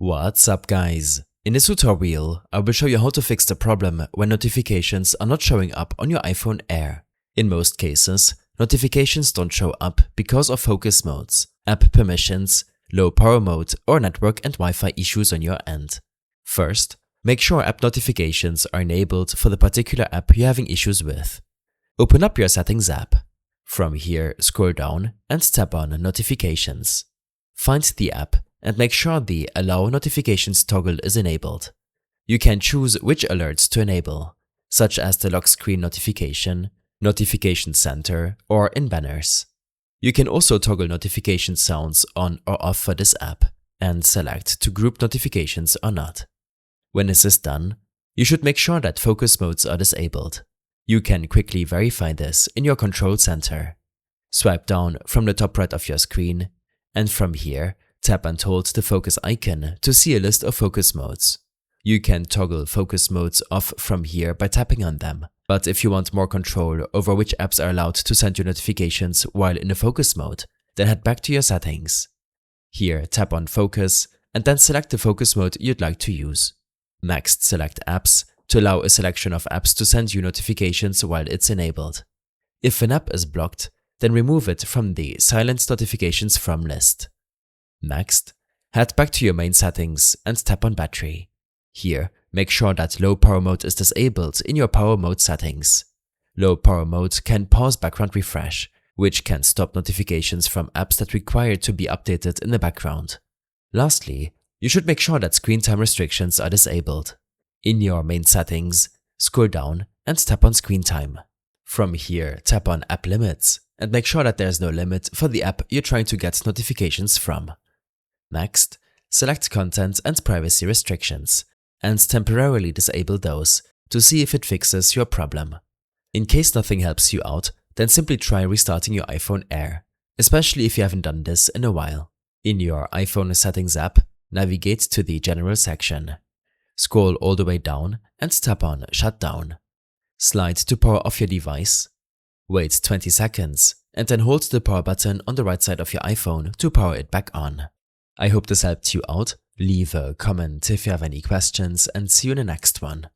What's up guys? In this tutorial, I will show you how to fix the problem when notifications are not showing up on your iPhone Air. In most cases, notifications don't show up because of focus modes, app permissions, low power mode, or network and Wi-Fi issues on your end. First, make sure app notifications are enabled for the particular app you're having issues with. Open up your Settings app. From here, scroll down and tap on Notifications. Find the app and make sure the Allow Notifications toggle is enabled. You can choose which alerts to enable, such as the lock screen notification, notification center, or in banners. You can also toggle notification sounds on or off for this app and select to group notifications or not. When this is done, you should make sure that focus modes are disabled. You can quickly verify this in your control center. Swipe down from the top right of your screen, and from here, tap and hold the focus icon to see a list of focus modes. You can toggle focus modes off from here by tapping on them, but if you want more control over which apps are allowed to send you notifications while in a focus mode, then head back to your settings. Here, tap on Focus and then select the focus mode you'd like to use. Next, select Apps to allow a selection of apps to send you notifications while it's enabled. If an app is blocked, then remove it from the Silence Notifications From list. Next, head back to your main settings and tap on Battery. Here, make sure that Low Power Mode is disabled in your Power Mode settings. Low Power Mode can pause background refresh, which can stop notifications from apps that require to be updated in the background. Lastly, you should make sure that screen time restrictions are disabled. In your main settings, scroll down and tap on Screen Time. From here, tap on App Limits and make sure that there is no limit for the app you're trying to get notifications from. Next, select Content and Privacy Restrictions and temporarily disable those to see if it fixes your problem. In case nothing helps you out, then simply try restarting your iPhone Air, especially if you haven't done this in a while. In your iPhone Settings app, navigate to the General section. Scroll all the way down and tap on Shut Down. Slide to power off your device. Wait 20 seconds and then hold the power button on the right side of your iPhone to power it back on. I hope this helped you out. Leave a comment if you have any questions and see you in the next one.